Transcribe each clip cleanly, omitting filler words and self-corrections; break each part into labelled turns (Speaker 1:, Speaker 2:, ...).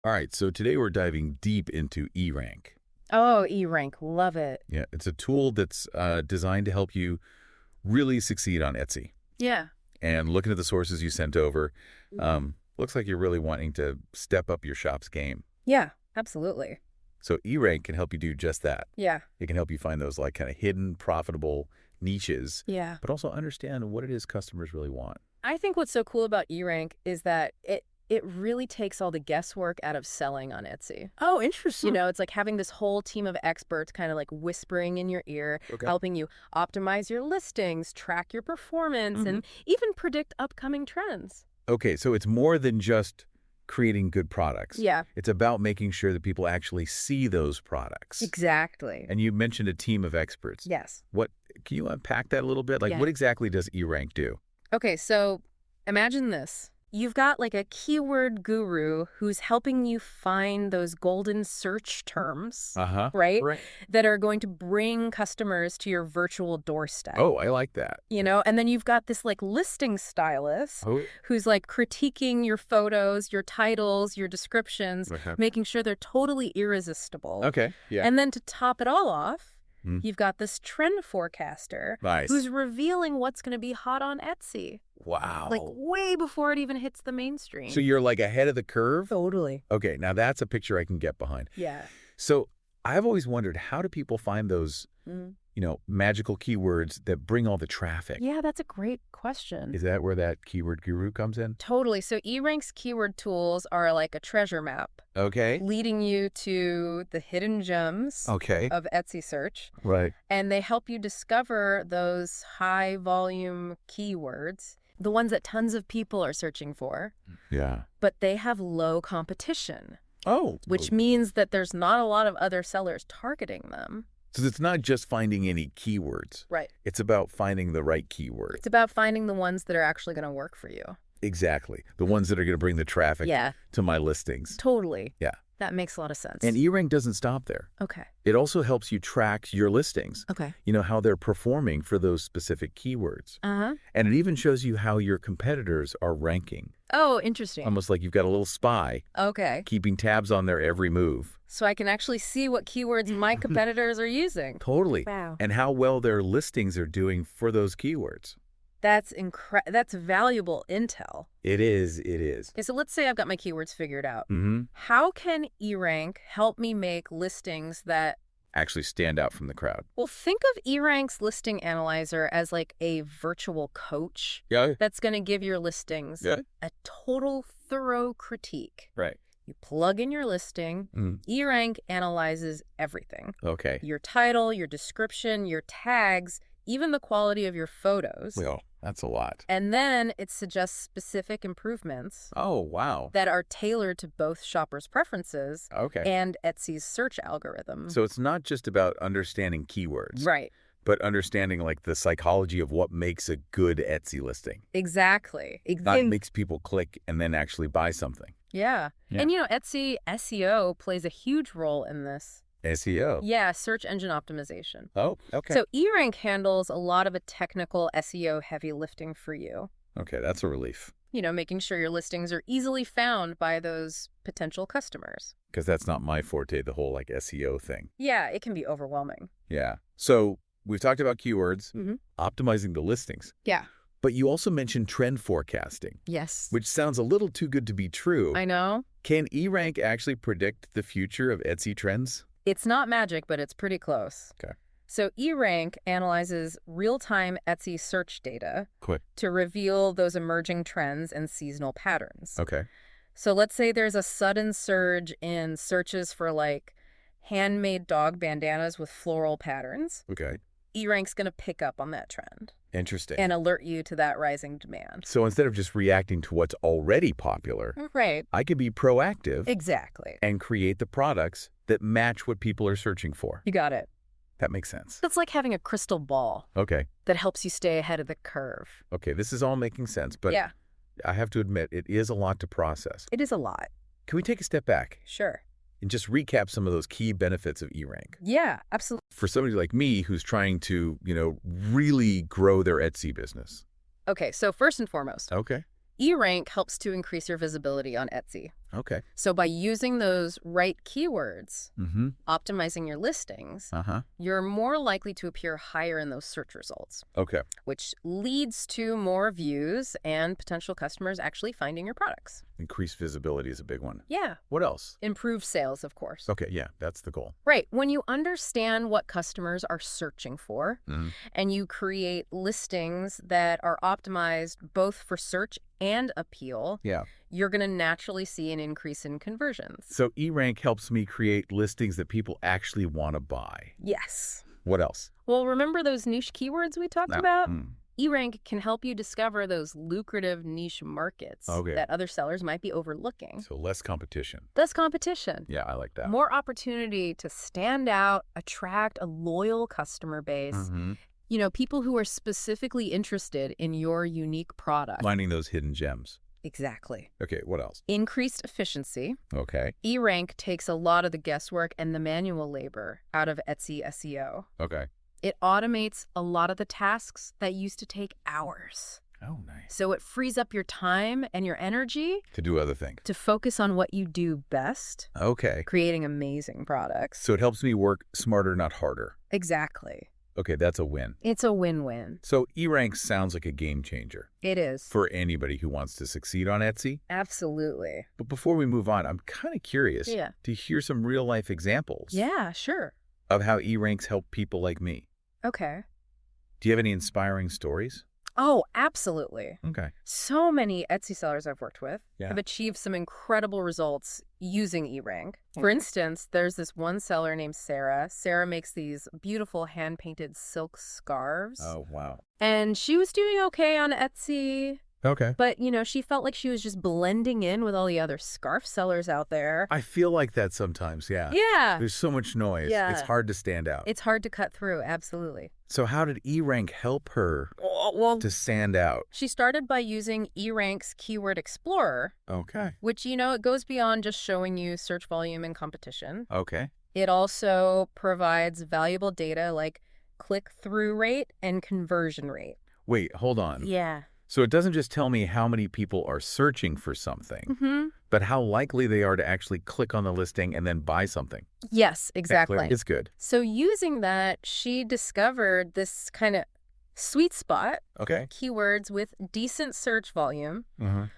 Speaker 1: All right, so today we're diving deep into eRank.
Speaker 2: Oh, eRank, love it.
Speaker 1: Yeah, it's a tool that's designed to help you really succeed on Etsy.
Speaker 2: Yeah.
Speaker 1: And looking at the sources you sent over, looks like you're really wanting to step up your shop's game.
Speaker 2: Yeah, absolutely.
Speaker 1: So eRank can help you do just that.
Speaker 2: Yeah.
Speaker 1: It can help you find those like kind of hidden, profitable niches,
Speaker 2: Yeah.
Speaker 1: but also understand what it is customers really want.
Speaker 2: I think what's so cool about eRank is that it really takes all the guesswork out of selling on Etsy.
Speaker 3: Oh, interesting.
Speaker 2: It's like having this whole team of experts kind of like whispering in your ear,
Speaker 1: Okay.
Speaker 2: helping you optimize your listings, track your performance, and even predict upcoming trends.
Speaker 1: Okay, so it's more than just creating good products.
Speaker 2: Yeah.
Speaker 1: It's about making sure that people actually see those products.
Speaker 2: Exactly.
Speaker 1: And you mentioned a team of experts.
Speaker 2: Yes.
Speaker 1: Can you unpack that a little bit? Like,
Speaker 2: Yeah.
Speaker 1: what exactly does eRank do?
Speaker 2: Okay, so imagine this. You've got like a keyword guru who's helping you find those golden search terms, right?
Speaker 3: Right.
Speaker 2: That are going to bring customers to your virtual doorstep.
Speaker 1: Oh, I like that.
Speaker 2: And then you've got this like listing stylist
Speaker 1: Oh,
Speaker 2: who's like critiquing your photos, your titles, your descriptions, making sure they're totally irresistible.
Speaker 1: okay. Yeah.
Speaker 2: And then to top it all off,
Speaker 1: Hmm.
Speaker 2: you've got this trend forecaster
Speaker 1: Nice.
Speaker 2: who's revealing what's going to be hot on Etsy.
Speaker 1: Wow.
Speaker 2: Like way before it even hits the mainstream.
Speaker 1: So you're like ahead of the curve?
Speaker 2: Totally.
Speaker 1: Okay, now that's a picture I can get behind.
Speaker 2: Yeah.
Speaker 1: So I've always wondered, how do people find those, magical keywords that bring all the traffic?
Speaker 2: Yeah, that's a great question.
Speaker 1: Is that where that keyword guru comes in?
Speaker 2: Totally. So eRank's keyword tools are like a treasure map,
Speaker 1: Okay.
Speaker 2: leading you to the hidden gems
Speaker 1: Okay.
Speaker 2: of Etsy search.
Speaker 1: Right.
Speaker 2: And they help you discover those high volume keywords, the ones that tons of people are searching for,
Speaker 1: Yeah.
Speaker 2: but they have low competition,
Speaker 1: Oh.
Speaker 2: which means that there's not a lot of other sellers targeting them.
Speaker 1: So it's not just finding any keywords.
Speaker 2: Right.
Speaker 1: It's about finding the right keyword.
Speaker 2: It's about finding the ones that are actually going to work for you.
Speaker 1: Exactly. The ones that are going to bring the traffic
Speaker 2: Yeah,
Speaker 1: to my listings.
Speaker 2: totally.
Speaker 1: Yeah.
Speaker 2: That makes a lot of sense.
Speaker 1: And eRank doesn't stop there.
Speaker 2: Okay.
Speaker 1: It also helps you track your listings,
Speaker 2: Okay.
Speaker 1: how they're performing for those specific keywords.
Speaker 2: Uh-huh.
Speaker 1: And it even shows you how your competitors are ranking.
Speaker 2: Oh, interesting.
Speaker 1: Almost like you've got a little spy
Speaker 2: Okay.
Speaker 1: keeping tabs on their every move.
Speaker 2: So I can actually see what keywords my competitors are using.
Speaker 1: Totally.
Speaker 2: Wow.
Speaker 1: And how well their listings are doing for those keywords.
Speaker 2: That's valuable intel.
Speaker 1: It is. It is.
Speaker 2: Okay, so let's say I've got my keywords figured out.
Speaker 1: Mm-hmm.
Speaker 2: How can eRank help me make listings that,
Speaker 1: Actually stand out from the crowd.
Speaker 2: well, think of eRank's listing analyzer as like a virtual coach
Speaker 1: Yeah.
Speaker 2: that's going to give your listings
Speaker 1: Yeah.
Speaker 2: a total thorough critique.
Speaker 1: Right.
Speaker 2: You plug in your listing, eRank analyzes everything.
Speaker 1: Okay.
Speaker 2: Your title, your description, your tags, even the quality of your photos.
Speaker 1: Well, that's a lot.
Speaker 2: And then it suggests specific improvements
Speaker 1: Oh, wow.
Speaker 2: that are tailored to both shoppers' preferences
Speaker 1: Okay.
Speaker 2: and Etsy's search algorithm.
Speaker 1: So it's not just about understanding keywords,
Speaker 2: Right.
Speaker 1: but understanding like the psychology of what makes a good Etsy listing.
Speaker 2: Exactly.
Speaker 1: Not makes people click and then actually buy something.
Speaker 2: Yeah.
Speaker 1: Yeah.
Speaker 2: And Etsy SEO plays a huge role in this.
Speaker 1: SEO.
Speaker 2: Yeah, search engine optimization.
Speaker 1: Oh, okay.
Speaker 2: So eRank handles a lot of a technical SEO heavy lifting for you.
Speaker 1: Okay, that's a relief.
Speaker 2: Making sure your listings are easily found by those potential customers.
Speaker 1: Because that's not my forte, the whole like SEO thing.
Speaker 2: Yeah, it can be overwhelming.
Speaker 1: Yeah. So we've talked about keywords,
Speaker 2: Mm-hmm.
Speaker 1: optimizing the listings.
Speaker 2: Yeah.
Speaker 1: But you also mentioned trend forecasting,
Speaker 2: Yes.
Speaker 1: which sounds a little too good to be true.
Speaker 2: I know.
Speaker 1: Can eRank actually predict the future of Etsy trends?
Speaker 2: It's not magic, but it's pretty close.
Speaker 1: Okay.
Speaker 2: So eRank analyzes real-time Etsy search data
Speaker 1: Quick.
Speaker 2: to reveal those emerging trends and seasonal patterns.
Speaker 1: Okay.
Speaker 2: So let's say there's a sudden surge in searches for like handmade dog bandanas with floral patterns.
Speaker 1: Okay.
Speaker 2: eRank's going to pick up on that trend
Speaker 1: Interesting.
Speaker 2: and alert you to that rising demand.
Speaker 1: So instead of just reacting to what's already popular,
Speaker 2: Right.
Speaker 1: I could be proactive
Speaker 2: Exactly.
Speaker 1: and create the products that match what people are searching for.
Speaker 2: You got it.
Speaker 1: That makes sense.
Speaker 2: That's like having a crystal ball
Speaker 1: Okay.
Speaker 2: that helps you stay ahead of the curve.
Speaker 1: Okay, this is all making sense, but
Speaker 2: Yeah,
Speaker 1: I have to admit, it is a lot to process.
Speaker 2: it is a lot.
Speaker 1: Can we take a step back
Speaker 2: Sure.
Speaker 1: and just recap some of those key benefits of eRank?
Speaker 2: Yeah, absolutely.
Speaker 1: For somebody like me who's trying to, really grow their Etsy business.
Speaker 2: Okay, so first and foremost,
Speaker 1: Okay.
Speaker 2: eRank helps to increase your visibility on Etsy.
Speaker 1: Okay.
Speaker 2: So by using those right keywords, optimizing your listings, you're more likely to appear higher in those search results.
Speaker 1: Okay.
Speaker 2: Which leads to more views and potential customers actually finding your products.
Speaker 1: Increased visibility is a big one.
Speaker 2: Yeah.
Speaker 1: What else?
Speaker 2: Improve sales, of course.
Speaker 1: Okay, yeah, that's the goal.
Speaker 2: Right. When you understand what customers are searching for and you create listings that are optimized both for search and appeal, you're going to naturally see an increase in conversions.
Speaker 1: So eRank helps me create listings that people actually want to buy.
Speaker 2: Yes.
Speaker 1: What else?
Speaker 2: Well, remember those niche keywords we talked about? eRank can help you discover those lucrative niche markets that other sellers might be overlooking.
Speaker 1: So less competition.
Speaker 2: Less competition.
Speaker 1: Yeah, I like that.
Speaker 2: More opportunity to stand out, attract a loyal customer base. You know, people who are specifically interested in your unique product.
Speaker 1: Finding those hidden gems.
Speaker 2: Exactly.
Speaker 1: Okay, what else?
Speaker 2: Increased efficiency.
Speaker 1: Okay.
Speaker 2: eRank takes a lot of the guesswork and the manual labor out of Etsy SEO.
Speaker 1: Okay.
Speaker 2: It automates a lot of the tasks that used to take hours.
Speaker 1: Oh, nice.
Speaker 2: So it frees up your time and your energy
Speaker 1: to do other things.
Speaker 2: To focus on what you do best.
Speaker 1: Okay.
Speaker 2: Creating amazing products.
Speaker 1: So it helps me work smarter, not harder.
Speaker 2: Exactly.
Speaker 1: Okay, that's a win.
Speaker 2: It's a win-win.
Speaker 1: So eRank sounds like a game changer.
Speaker 2: It is.
Speaker 1: For anybody who wants to succeed on Etsy.
Speaker 2: Absolutely.
Speaker 1: But before we move on, I'm kind of curious to hear some real-life examples.
Speaker 2: Yeah, sure.
Speaker 1: Of how eRanks help people like me.
Speaker 2: Okay.
Speaker 1: Do you have any inspiring stories?
Speaker 2: Oh, absolutely.
Speaker 1: Okay.
Speaker 2: So many Etsy sellers I've worked with have achieved some incredible results using eRank. For instance, there's this one seller named Sarah. Sarah makes these beautiful hand-painted silk scarves.
Speaker 1: Oh, wow.
Speaker 2: And she was doing okay on Etsy.
Speaker 1: Okay.
Speaker 2: But, you know, she felt like she was just blending in with all the other scarf sellers out there.
Speaker 1: I feel like that sometimes, yeah.
Speaker 2: Yeah.
Speaker 1: There's so much noise.
Speaker 2: Yeah.
Speaker 1: It's hard to stand out.
Speaker 2: It's hard to cut through, absolutely.
Speaker 1: So how did eRank help her to stand out?
Speaker 2: She started by using eRank's Keyword Explorer.
Speaker 1: Okay.
Speaker 2: Which, you know, it goes beyond just showing you search volume and competition.
Speaker 1: Okay.
Speaker 2: It also provides valuable data like click-through rate and conversion rate.
Speaker 1: Wait, hold on.
Speaker 2: Yeah.
Speaker 1: So it doesn't just tell me how many people are searching for something, but how likely they are to actually click on the listing and then buy something.
Speaker 2: Yes, exactly.
Speaker 1: It's good.
Speaker 2: So using that, she discovered this kind of sweet spot.
Speaker 1: Okay.
Speaker 2: Keywords with decent search volume,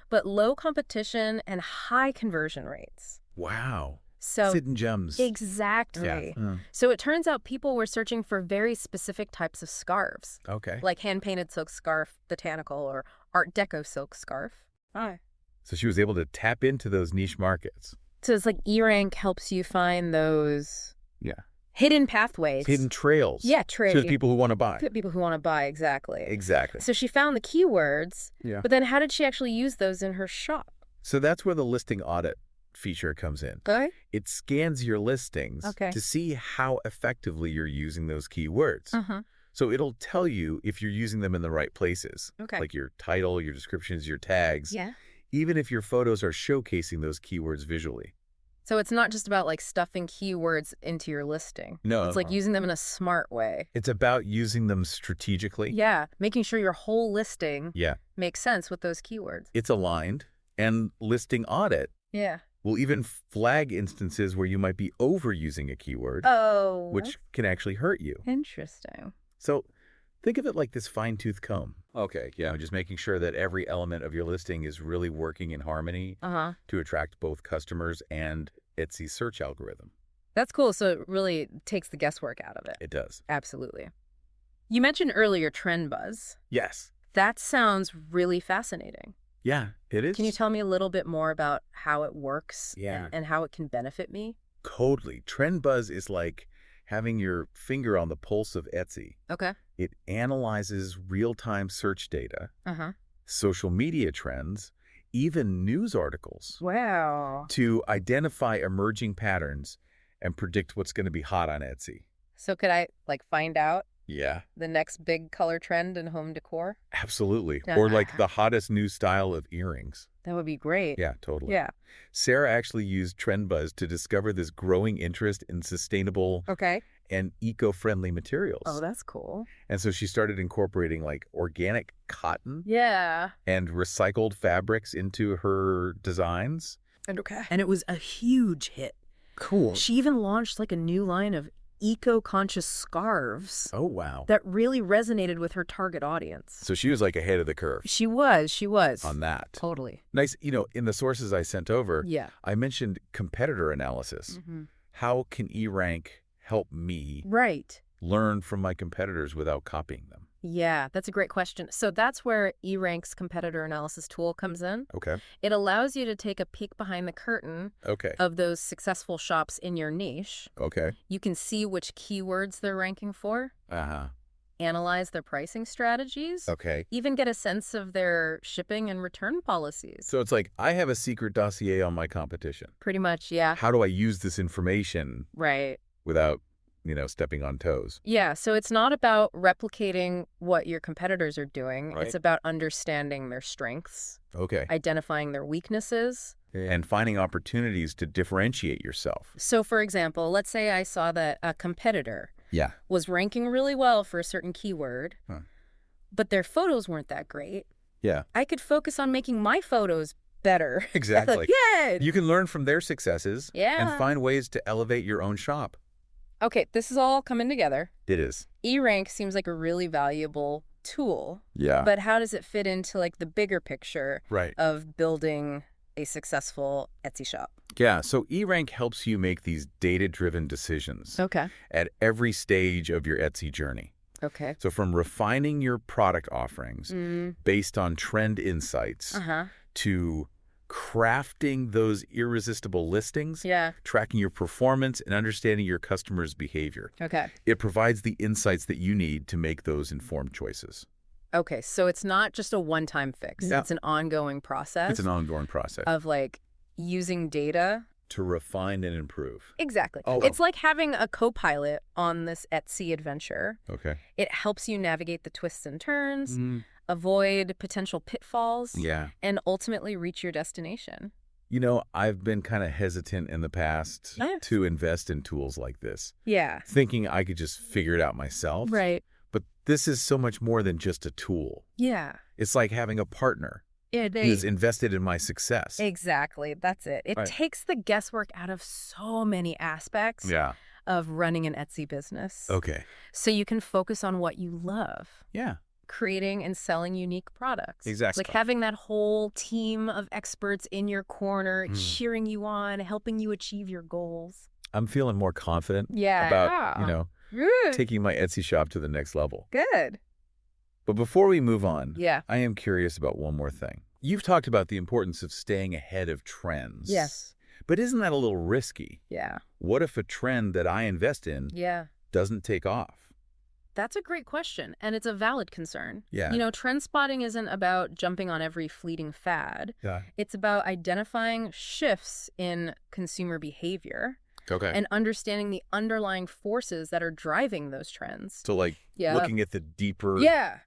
Speaker 2: but low competition and high conversion rates.
Speaker 1: Wow.
Speaker 2: So
Speaker 1: hidden gems.
Speaker 2: Exactly. Yeah. So it turns out people were searching for very specific types of scarves.
Speaker 1: Okay.
Speaker 2: Like hand-painted silk scarf, botanical, or Art Deco silk scarf. Hi.
Speaker 1: So she was able to tap into those niche markets.
Speaker 2: So it's like eRank helps you find those hidden pathways.
Speaker 1: Hidden trails.
Speaker 2: Yeah, trails.
Speaker 1: So there's people who want to buy.
Speaker 2: People who want to buy, exactly.
Speaker 1: Exactly.
Speaker 2: So she found the keywords, but then how did she actually use those in her shop?
Speaker 1: So that's where the listing audit feature comes in.
Speaker 2: Okay.
Speaker 1: It scans your listings to see how effectively you're using those keywords. So it'll tell you if you're using them in the right places.
Speaker 2: Okay.
Speaker 1: Like your title, your descriptions, your tags.
Speaker 2: Yeah.
Speaker 1: Even if your photos are showcasing those keywords visually.
Speaker 2: So it's not just about like stuffing keywords into your listing.
Speaker 1: No.
Speaker 2: It's like using them in a smart way.
Speaker 1: It's about using them strategically.
Speaker 2: Yeah. Making sure your whole listing makes sense with those keywords.
Speaker 1: It's aligned, and listing audit will even flag instances where you might be overusing a keyword, which can actually hurt you.
Speaker 2: Interesting.
Speaker 1: So think of it like this fine-tooth comb. Okay, yeah, just making sure that every element of your listing is really working in harmony to attract both customers and Etsy's search algorithm.
Speaker 2: That's cool. So it really takes the guesswork out of it.
Speaker 1: It does.
Speaker 2: Absolutely. You mentioned earlier trend buzz.
Speaker 1: Yes.
Speaker 2: That sounds really fascinating.
Speaker 1: Yeah, it is.
Speaker 2: Can you tell me a little bit more about how it works and how it can benefit me?
Speaker 1: Totally. Trend buzz is like having your finger on the pulse of Etsy.
Speaker 2: Okay.
Speaker 1: It analyzes real-time search data, social media trends, even news articles.
Speaker 2: Wow.
Speaker 1: To identify emerging patterns and predict what's going to be hot on Etsy.
Speaker 2: So could I like find out
Speaker 1: Yeah.
Speaker 2: the next big color trend in home decor?
Speaker 1: Absolutely. Or like the hottest new style of earrings.
Speaker 2: That would be great.
Speaker 1: Yeah, totally.
Speaker 2: Yeah.
Speaker 1: Sarah actually used Trend Buzz to discover this growing interest in sustainable and eco-friendly materials.
Speaker 2: Oh, that's cool.
Speaker 1: And so she started incorporating like organic cotton
Speaker 2: and
Speaker 1: recycled fabrics into her designs.
Speaker 2: And it was a huge hit.
Speaker 1: Cool.
Speaker 2: She even launched like a new line of eco-conscious scarves.
Speaker 1: Oh, wow.
Speaker 2: That really resonated with her target audience.
Speaker 1: So she was like ahead of the curve.
Speaker 2: She was.
Speaker 1: On that.
Speaker 2: Totally.
Speaker 1: Nice. In the sources I sent over,
Speaker 2: Yeah.
Speaker 1: I mentioned competitor analysis. How can eRank help me learn from my competitors without copying them?
Speaker 2: Yeah, that's a great question. So that's where eRank's competitor analysis tool comes in.
Speaker 1: Okay.
Speaker 2: It allows you to take a peek behind the curtain of those successful shops in your niche.
Speaker 1: Okay.
Speaker 2: You can see which keywords they're ranking for. Analyze their pricing strategies.
Speaker 1: Okay.
Speaker 2: Even get a sense of their shipping and return policies.
Speaker 1: So it's like, I have a secret dossier on my competition.
Speaker 2: Pretty much, yeah.
Speaker 1: How do I use this information without, stepping on toes?
Speaker 2: Yeah, so it's not about replicating what your competitors are doing. It's about understanding their strengths.
Speaker 1: Okay.
Speaker 2: Identifying their weaknesses.
Speaker 1: And finding opportunities to differentiate yourself.
Speaker 2: So, for example, let's say I saw that a competitor was ranking really well for a certain keyword, but their photos weren't that great.
Speaker 1: Yeah.
Speaker 2: I could focus on making my photos better.
Speaker 1: Exactly.
Speaker 2: Good.
Speaker 1: You can learn from their successes and find ways to elevate your own shop.
Speaker 2: Okay, this is all coming together.
Speaker 1: It is.
Speaker 2: eRank seems like a really valuable tool.
Speaker 1: Yeah.
Speaker 2: But how does it fit into like the bigger picture of building a successful Etsy shop?
Speaker 1: Yeah, so eRank helps you make these data-driven decisions at every stage of your Etsy journey.
Speaker 2: Okay.
Speaker 1: So from refining your product offerings based on trend insights to crafting those irresistible listings, tracking your performance, and understanding your customers' behavior.
Speaker 2: Okay.
Speaker 1: It provides the insights that you need to make those informed choices.
Speaker 2: Okay, so it's not just a one-time fix.
Speaker 1: Yeah.
Speaker 2: It's an ongoing process.
Speaker 1: It's an ongoing process.
Speaker 2: Of like using data
Speaker 1: to refine and improve.
Speaker 2: Exactly. It's like having a co-pilot on this Etsy adventure.
Speaker 1: Okay.
Speaker 2: It helps you navigate the twists and turns, avoid potential pitfalls, and ultimately reach your destination.
Speaker 1: I've been kind of hesitant in the past to invest in tools like this.
Speaker 2: Yeah.
Speaker 1: Thinking I could just figure it out myself.
Speaker 2: Right.
Speaker 1: But this is so much more than just a tool.
Speaker 2: Yeah.
Speaker 1: It's like having a partner who's invested in my success.
Speaker 2: Exactly. That's it. It takes the guesswork out of so many aspects of running an Etsy business.
Speaker 1: Okay.
Speaker 2: So you can focus on what you love.
Speaker 1: Yeah.
Speaker 2: Creating and selling unique products.
Speaker 1: Exactly.
Speaker 2: Like having that whole team of experts in your corner, cheering you on, helping you achieve your goals.
Speaker 1: I'm feeling more confident about, taking my Etsy shop to the next level.
Speaker 2: Good.
Speaker 1: But before we move on, I am curious about one more thing. You've talked about the importance of staying ahead of trends.
Speaker 2: Yes.
Speaker 1: But isn't that a little risky?
Speaker 2: Yeah.
Speaker 1: What if a trend that I invest in doesn't take off?
Speaker 2: That's a great question, and it's a valid concern.
Speaker 1: Yeah.
Speaker 2: Trend spotting isn't about jumping on every fleeting fad.
Speaker 1: Yeah.
Speaker 2: It's about identifying shifts in consumer behavior.
Speaker 1: Okay.
Speaker 2: And understanding the underlying forces that are driving those trends.
Speaker 1: So looking at the deeper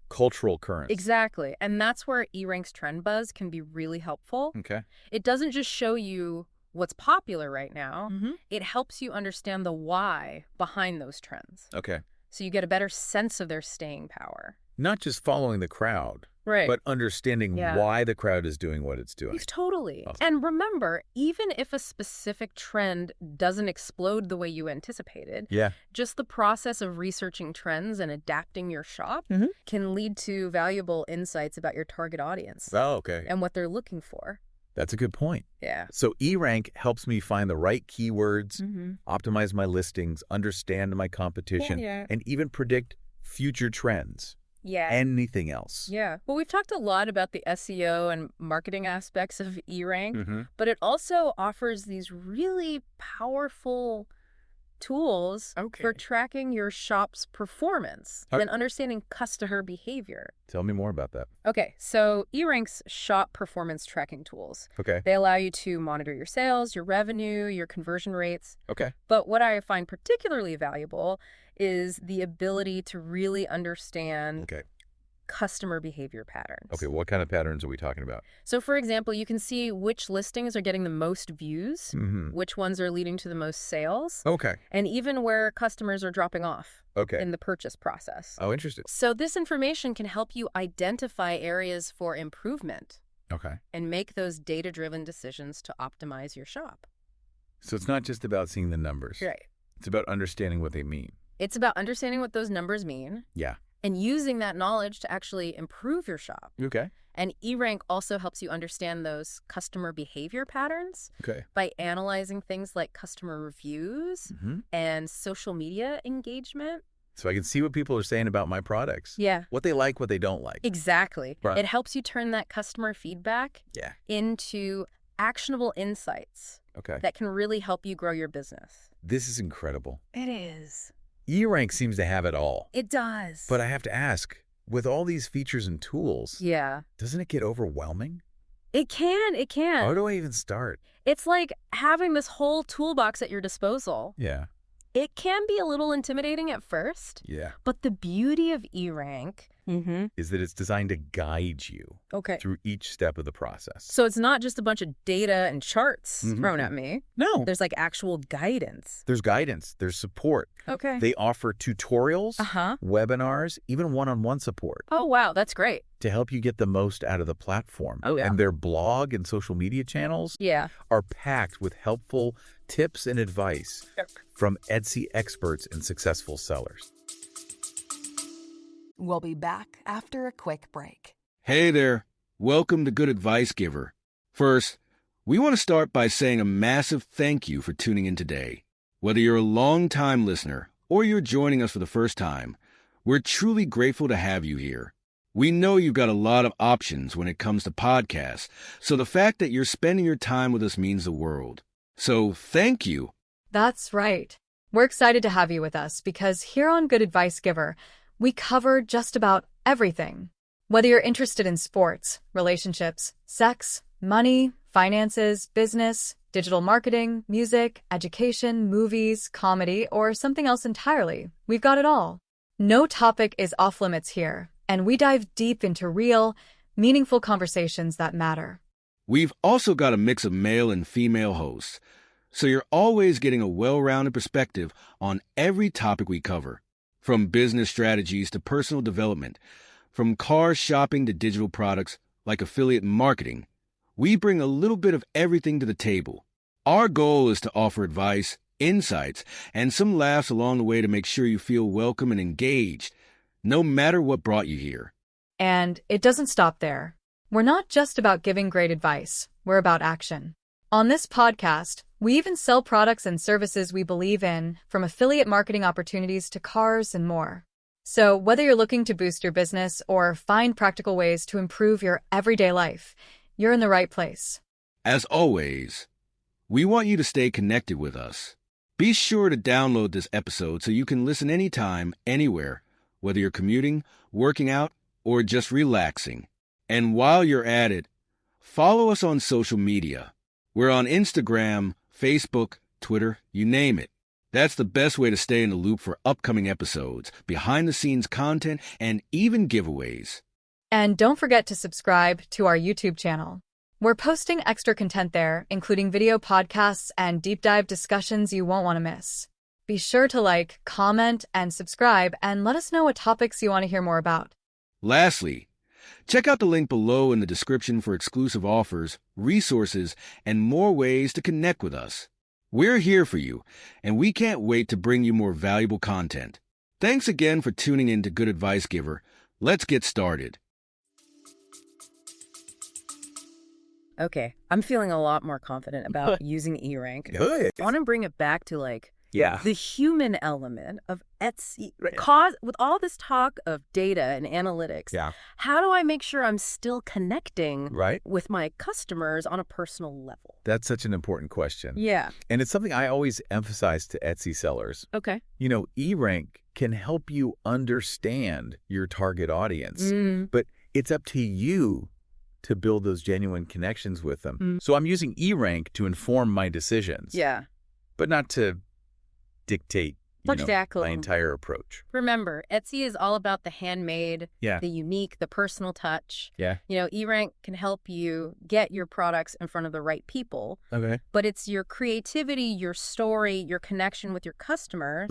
Speaker 1: cultural currents.
Speaker 2: Exactly. And that's where eRank's Trend Buzz can be really helpful.
Speaker 1: Okay.
Speaker 2: It doesn't just show you what's popular right now. It helps you understand the why behind those trends.
Speaker 1: Okay.
Speaker 2: So you get a better sense of their staying power.
Speaker 1: Not just following the crowd.
Speaker 2: Right.
Speaker 1: But understanding why the crowd is doing what it's doing.
Speaker 2: Totally.
Speaker 1: Awesome.
Speaker 2: And remember, even if a specific trend doesn't explode the way you anticipated, just the process of researching trends and adapting your shop can lead to valuable insights about your target audience.
Speaker 1: Oh, okay.
Speaker 2: And what they're looking for.
Speaker 1: That's a good point.
Speaker 2: Yeah.
Speaker 1: So eRank helps me find the right keywords, optimize my listings, understand my competition, and even predict future trends.
Speaker 2: Yeah.
Speaker 1: Anything else.
Speaker 2: Yeah. Well, we've talked a lot about the SEO and marketing aspects of eRank, but it also offers these really powerful tools for tracking your shop's performance and understanding customer behavior.
Speaker 1: Tell me more about that.
Speaker 2: Okay, so eRank's shop performance tracking tools.
Speaker 1: Okay.
Speaker 2: They allow you to monitor your sales, your revenue, your conversion rates.
Speaker 1: Okay.
Speaker 2: But what I find particularly valuable is the ability to really understand customer behavior patterns.
Speaker 1: Okay, what kind of patterns are we talking about?
Speaker 2: So, for example, you can see which listings are getting the most views, which ones are leading to the most sales, and even where customers are dropping off in the purchase process.
Speaker 1: Oh, interesting.
Speaker 2: So this information can help you identify areas for improvement.
Speaker 1: Okay.
Speaker 2: and make those data-driven decisions to optimize your shop.
Speaker 1: So it's not just about seeing the numbers.
Speaker 2: Right.
Speaker 1: It's about understanding what they mean.
Speaker 2: It's about understanding what those numbers mean.
Speaker 1: Yeah.
Speaker 2: And using that knowledge to actually improve your shop.
Speaker 1: Okay.
Speaker 2: And eRank also helps you understand those customer behavior patterns by analyzing things like customer reviews and social media engagement.
Speaker 1: So I can see what people are saying about my products.
Speaker 2: Yeah.
Speaker 1: What they like, what they don't like.
Speaker 2: Exactly.
Speaker 1: Right.
Speaker 2: It helps you turn that customer feedback into actionable insights that can really help you grow your business.
Speaker 1: This is incredible.
Speaker 2: It is.
Speaker 1: eRank seems to have it all.
Speaker 2: It does.
Speaker 1: But I have to ask, with all these features and tools, doesn't it get overwhelming?
Speaker 2: It can. It can.
Speaker 1: How do I even start?
Speaker 2: It's like having this whole toolbox at your disposal.
Speaker 1: Yeah.
Speaker 2: It can be a little intimidating at first.
Speaker 1: Yeah.
Speaker 2: But the beauty of eRank
Speaker 1: is that it's designed to guide you through each step of the process.
Speaker 2: So it's not just a bunch of data and charts thrown at me.
Speaker 1: No.
Speaker 2: There's like actual guidance.
Speaker 1: There's guidance. There's support.
Speaker 2: Okay.
Speaker 1: They offer tutorials, webinars, even one-on-one support.
Speaker 2: Oh, wow. That's great.
Speaker 1: To help you get the most out of the platform.
Speaker 2: Oh, yeah.
Speaker 1: And their blog and social media channels are packed with helpful tips and advice from Etsy experts and successful sellers.
Speaker 3: We'll be back after a quick break.
Speaker 4: Hey there. Welcome to Good Advice Giver. First, we want to start by saying a massive thank you for tuning in today. Whether you're a long-time listener or you're joining us for the first time, we're truly grateful to have you here. We know you've got a lot of options when it comes to podcasts, so the fact that you're spending your time with us means the world. So thank you.
Speaker 5: That's right. We're excited to have you with us because here on Good Advice Giver, we cover just about everything. Whether you're interested in sports, relationships, sex, money, finances, business, digital marketing, music, education, movies, comedy, or something else entirely, we've got it all. No topic is off limits here, and we dive deep into real, meaningful conversations that matter.
Speaker 4: We've also got a mix of male and female hosts, so you're always getting a well-rounded perspective on every topic we cover. From business strategies to personal development, from car shopping to digital products like affiliate marketing, we bring a little bit of everything to the table. Our goal is to offer advice, insights, and some laughs along the way to make sure you feel welcome and engaged, no matter what brought you here.
Speaker 5: And it doesn't stop there. We're not just about giving great advice, we're about action. On this podcast, we even sell products and services we believe in, from affiliate marketing opportunities to cars and more. So whether you're looking to boost your business or find practical ways to improve your everyday life, you're in the right place.
Speaker 4: As always, we want you to stay connected with us. Be sure to download this episode so you can listen anytime, anywhere, whether you're commuting, working out, or just relaxing. And while you're at it, follow us on social media. We're on Instagram, Facebook, Twitter, you name it. That's the best way to stay in the loop for upcoming episodes, behind-the-scenes content, and even giveaways.
Speaker 5: And don't forget to subscribe to our YouTube channel. We're posting extra content there, including video podcasts and deep dive discussions you won't want to miss. Be sure to like, comment, and subscribe, and let us know what topics you want to hear more about.
Speaker 4: Lastly, check out the link below in the description for exclusive offers, resources, and more ways to connect with us. We're here for you, and we can't wait to bring you more valuable content. Thanks again for tuning in to Good Advice Giver. Let's get started.
Speaker 2: Okay, I'm feeling a lot more confident about using eRank. Good. I want to bring it back to the human element of Etsy. With all this talk of data and analytics, how do I make sure I'm still connecting with my customers on a personal level?
Speaker 1: That's such an important question.
Speaker 2: Yeah.
Speaker 1: And it's something I always emphasize to Etsy sellers.
Speaker 2: Okay.
Speaker 1: You know, eRank can help you understand your target audience, but it's up to you to build those genuine connections with them. So I'm using eRank to inform my decisions.
Speaker 2: Yeah.
Speaker 1: But not to dictate my entire approach.
Speaker 2: Remember, Etsy is all about the handmade, the unique, the personal touch.
Speaker 1: Yeah.
Speaker 2: You know, eRank can help you get your products in front of the right people.
Speaker 1: Okay.
Speaker 2: But it's your creativity, your story, your connection with your customers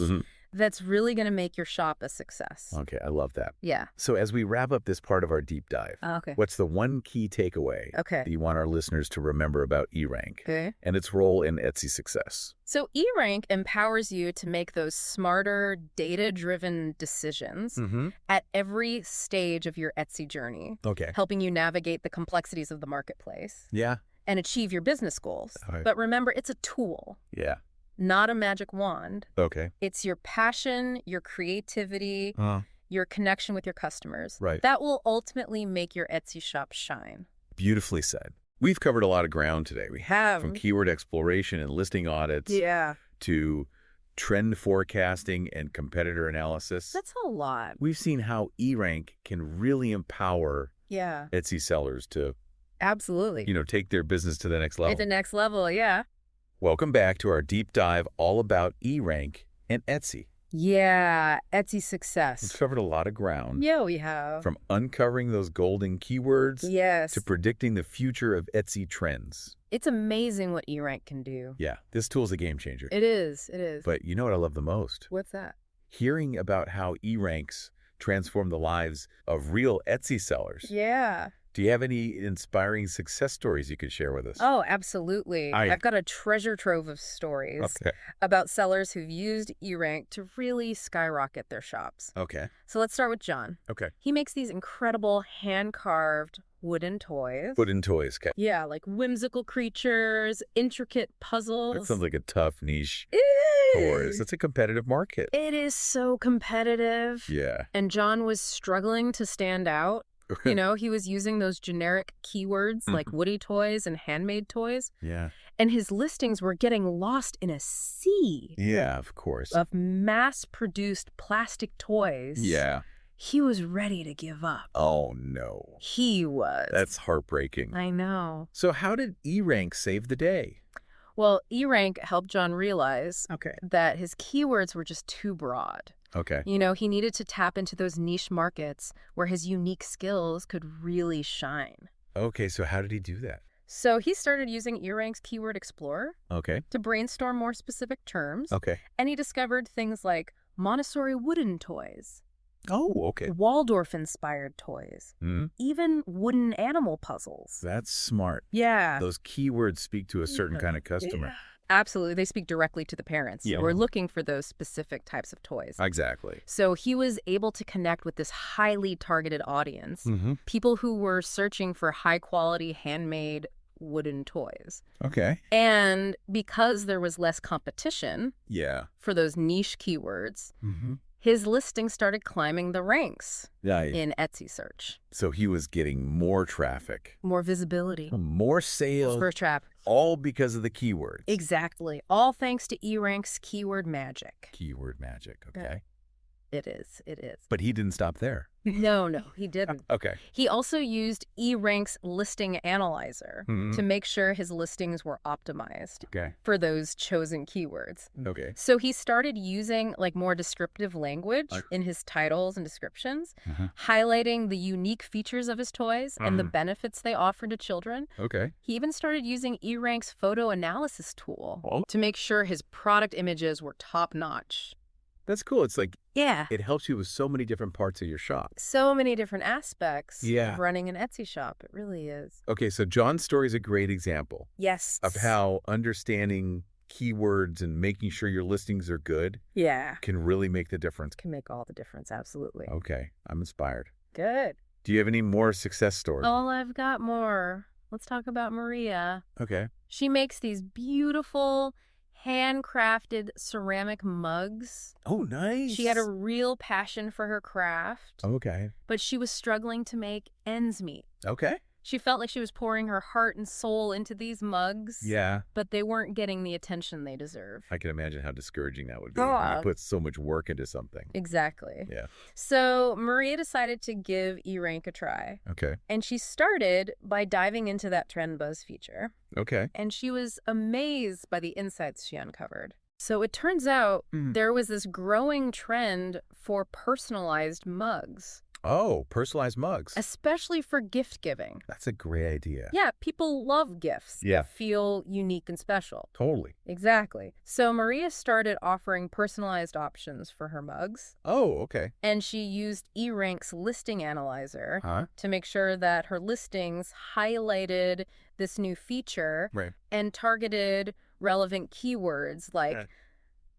Speaker 2: that's really going to make your shop a success.
Speaker 1: Okay, I love that.
Speaker 2: Yeah.
Speaker 1: So as we wrap up this part of our deep dive, what's the one key takeaway that you want our listeners to remember about eRank and its role in Etsy success?
Speaker 2: So eRank empowers you to make those smarter, data-driven decisions at every stage of your Etsy journey, helping you navigate the complexities of the marketplace and achieve your business goals. But remember, it's a tool. Not a magic wand. It's your passion, your creativity, your connection with your customers. That will ultimately make your Etsy shop shine.
Speaker 1: Beautifully said. We've covered a lot of ground today. We
Speaker 2: have.
Speaker 1: From keyword exploration and listing audits to trend forecasting and competitor analysis.
Speaker 2: That's a lot.
Speaker 1: We've seen how eRank can really empower Etsy sellers to take their business to the next level.
Speaker 2: At the next level,
Speaker 1: Welcome back to our deep dive all about eRank and Etsy.
Speaker 2: Yeah, Etsy success.
Speaker 1: We've covered a lot of ground.
Speaker 2: Yeah, we have.
Speaker 1: From uncovering those golden keywords to predicting the future of Etsy trends.
Speaker 2: It's amazing what eRank can do.
Speaker 1: Yeah, this tool's a game changer.
Speaker 2: It is, it is.
Speaker 1: But you know what I love the most?
Speaker 2: What's that?
Speaker 1: Hearing about how eRanks transform the lives of real Etsy sellers.
Speaker 2: Yeah.
Speaker 1: Do you have any inspiring success stories you could share with us?
Speaker 2: Oh, absolutely. I've got a treasure trove of stories about sellers who've used eRank to really skyrocket their shops. So let's start with John. He makes these incredible hand-carved wooden toys.
Speaker 1: Wooden toys,
Speaker 2: Yeah, like whimsical creatures, intricate puzzles.
Speaker 1: That sounds like a tough niche. Toys. It's a competitive market.
Speaker 2: It is so competitive.
Speaker 1: Yeah.
Speaker 2: And John was struggling to stand out. You know, he was using those generic keywords like woody toys and handmade toys.
Speaker 1: Yeah.
Speaker 2: And his listings were getting lost in a sea.
Speaker 1: Yeah, of course.
Speaker 2: Of mass-produced plastic toys.
Speaker 1: Yeah.
Speaker 2: He was ready to give up.
Speaker 1: Oh, no.
Speaker 2: He was.
Speaker 1: That's heartbreaking.
Speaker 2: I know.
Speaker 1: So how did eRank save the day?
Speaker 2: Well, eRank helped John realize that his keywords were just too broad. You know, he needed to tap into those niche markets where his unique skills could really shine.
Speaker 1: So how did he do that?
Speaker 2: So he started using eRank's Keyword Explorer to brainstorm more specific terms. And he discovered things like Montessori wooden toys. Waldorf-inspired toys. Even wooden animal puzzles.
Speaker 1: That's smart.
Speaker 2: Yeah.
Speaker 1: Those keywords speak to a certain kind of customer.
Speaker 2: Yeah. Absolutely. They speak directly to the parents who are looking for those specific types of toys.
Speaker 1: Exactly.
Speaker 2: So he was able to connect with this highly targeted audience, people who were searching for high-quality, handmade wooden toys. And because there was less competition for those niche keywords, his listing started climbing the ranks in Etsy search.
Speaker 1: So he was getting more traffic.
Speaker 2: More visibility.
Speaker 1: More sales.
Speaker 2: First trap.
Speaker 1: All because of the keywords.
Speaker 2: Exactly. All thanks to eRank's keyword magic.
Speaker 1: Keyword magic,
Speaker 2: It is. It is.
Speaker 1: But he didn't stop there.
Speaker 2: No, he didn't.
Speaker 1: Okay.
Speaker 2: He also used eRank's listing analyzer to make sure his listings were optimized for those chosen keywords.
Speaker 1: Okay.
Speaker 2: So he started using like more descriptive language in his titles and descriptions, highlighting the unique features of his toys and the benefits they offer to children.
Speaker 1: Okay.
Speaker 2: He even started using eRank's photo analysis tool to make sure his product images were top-notch.
Speaker 1: That's cool. It's like,
Speaker 2: yeah,
Speaker 1: it helps you with so many different parts of your shop.
Speaker 2: So many different aspects of running an Etsy shop. It really is.
Speaker 1: Okay, so John's story is a great example.
Speaker 2: Yes.
Speaker 1: Of how understanding keywords and making sure your listings are good can really make the difference.
Speaker 2: Can make all the difference, absolutely.
Speaker 1: Okay, I'm inspired.
Speaker 2: Good.
Speaker 1: Do you have any more success stories?
Speaker 2: Oh, I've got more. Let's talk about Maria.
Speaker 1: Okay.
Speaker 2: She makes these beautiful handcrafted ceramic mugs.
Speaker 1: Oh, nice.
Speaker 2: She had a real passion for her craft.
Speaker 1: Okay.
Speaker 2: But she was struggling to make ends meet.
Speaker 1: Okay.
Speaker 2: She felt like she was pouring her heart and soul into these mugs.
Speaker 1: Yeah.
Speaker 2: But they weren't getting the attention they deserve.
Speaker 1: I can imagine how discouraging that would be when you put so much work into something.
Speaker 2: Exactly.
Speaker 1: Yeah.
Speaker 2: So Maria decided to give eRank a try.
Speaker 1: Okay.
Speaker 2: And she started by diving into that Trend Buzz feature.
Speaker 1: Okay.
Speaker 2: And she was amazed by the insights she uncovered. So it turns out there was this growing trend for personalized mugs.
Speaker 1: Oh, personalized mugs.
Speaker 2: Especially for gift giving.
Speaker 1: That's a great idea.
Speaker 2: Yeah, people love gifts that feel unique and special.
Speaker 1: Totally.
Speaker 2: Exactly. So Maria started offering personalized options for her mugs.
Speaker 1: Oh, okay.
Speaker 2: And she used eRank's listing analyzer to make sure that her listings highlighted this new feature and targeted relevant keywords like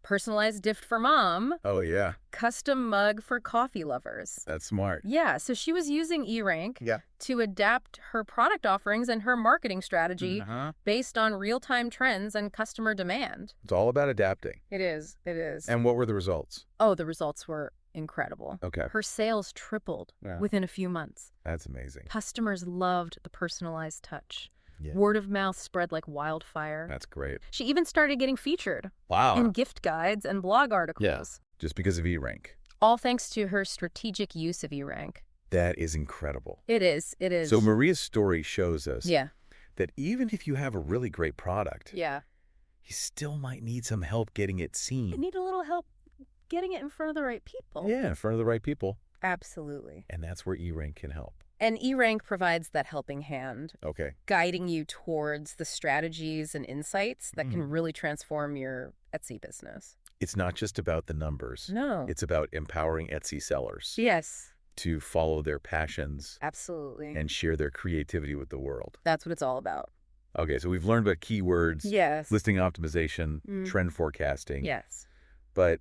Speaker 2: personalized gift for mom.
Speaker 1: Oh, yeah.
Speaker 2: Custom mug for coffee lovers.
Speaker 1: That's smart.
Speaker 2: Yeah, so she was using eRank to adapt her product offerings and her marketing strategy based on real-time trends and customer demand.
Speaker 1: It's all about adapting.
Speaker 2: It is. It is.
Speaker 1: And what were the results?
Speaker 2: Oh, the results were incredible.
Speaker 1: Okay.
Speaker 2: Her sales tripled within a few months.
Speaker 1: That's amazing.
Speaker 2: Customers loved the personalized touch.
Speaker 1: Yeah.
Speaker 2: Word of mouth spread like wildfire.
Speaker 1: That's great.
Speaker 2: She even started getting featured
Speaker 1: in
Speaker 2: gift guides and blog articles.
Speaker 1: Just because of eRank.
Speaker 2: All thanks to her strategic use of eRank.
Speaker 1: That is incredible.
Speaker 2: It is. It is.
Speaker 1: So Maria's story shows us
Speaker 2: that
Speaker 1: even if you have a really great product,
Speaker 2: you
Speaker 1: still might need some help getting it seen.
Speaker 2: You need a little help getting it in front of the right people.
Speaker 1: Yeah, in front of the right people.
Speaker 2: Absolutely.
Speaker 1: And that's where eRank can help.
Speaker 2: And eRank provides that helping hand,
Speaker 1: Okay.
Speaker 2: guiding you towards the strategies and insights that can really transform your Etsy business.
Speaker 1: It's not just about the numbers.
Speaker 2: No.
Speaker 1: It's about empowering Etsy sellers.
Speaker 2: Yes.
Speaker 1: To follow their passions.
Speaker 2: Absolutely.
Speaker 1: And share their creativity with the world.
Speaker 2: That's what it's all about.
Speaker 1: Okay, so we've learned about keywords.
Speaker 2: Yes.
Speaker 1: Listing optimization, trend forecasting.
Speaker 2: Yes.
Speaker 1: But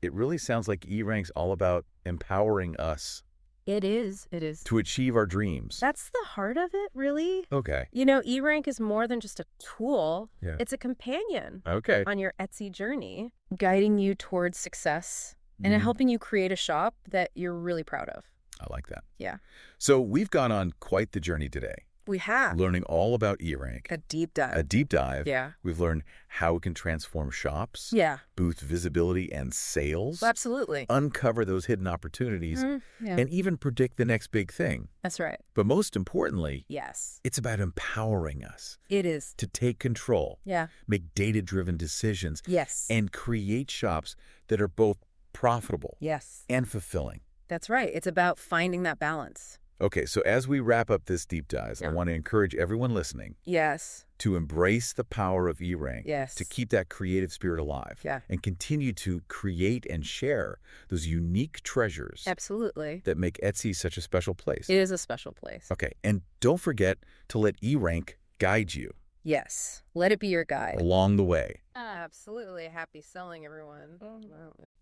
Speaker 1: it really sounds like eRank's all about empowering us.
Speaker 2: It is. It is.
Speaker 1: To achieve our dreams.
Speaker 2: That's the heart of it, really.
Speaker 1: Okay.
Speaker 2: You know, eRank is more than just a tool.
Speaker 1: Yeah.
Speaker 2: It's a companion.
Speaker 1: Okay.
Speaker 2: On your Etsy journey, guiding you towards success and helping you create a shop that you're really proud of.
Speaker 1: I like that.
Speaker 2: Yeah.
Speaker 1: So we've gone on quite the journey today.
Speaker 2: We have.
Speaker 1: Learning all about eRank.
Speaker 2: A deep dive.
Speaker 1: A deep dive.
Speaker 2: Yeah.
Speaker 1: We've learned how it can transform shops.
Speaker 2: Yeah.
Speaker 1: Boost visibility and sales.
Speaker 2: Absolutely.
Speaker 1: Uncover those hidden opportunities. And even predict the next big thing.
Speaker 2: That's right.
Speaker 1: But most importantly,
Speaker 2: yes,
Speaker 1: it's about empowering us.
Speaker 2: It is.
Speaker 1: To take control.
Speaker 2: Yeah.
Speaker 1: Make data-driven decisions.
Speaker 2: Yes.
Speaker 1: And create shops that are both profitable.
Speaker 2: Yes.
Speaker 1: And fulfilling.
Speaker 2: That's right. It's about finding that balance.
Speaker 1: Okay, so as we wrap up this deep dive, I want to encourage everyone listening to embrace the power of eRank, to keep that creative spirit alive, and continue to create and share those unique treasures that make Etsy such a special place.
Speaker 2: It is a special place.
Speaker 1: Okay, and don't forget to let eRank guide you.
Speaker 2: Yes, let it be your guide.
Speaker 1: Along the way.
Speaker 2: Absolutely. Happy selling, everyone.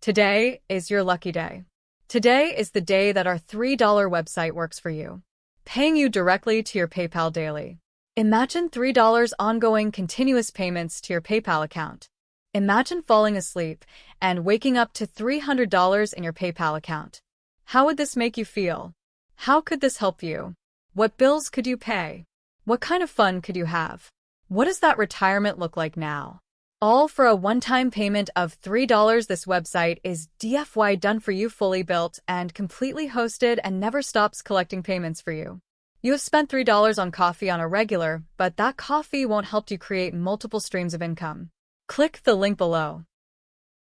Speaker 5: Today is your lucky day. Today is the day that our $3 website works for you, paying you directly to your PayPal daily. Imagine $3 ongoing continuous payments to your PayPal account. Imagine falling asleep and waking up to $300 in your PayPal account. How would this make you feel? How could this help you? What bills could you pay? What kind of fun could you have? What does that retirement look like now? All for a one-time payment of $3. This website is DFY done for you, fully built and completely hosted, and never stops collecting payments for you. You have spent $3 on coffee on a regular, but that coffee won't help you create multiple streams of income. Click the link below.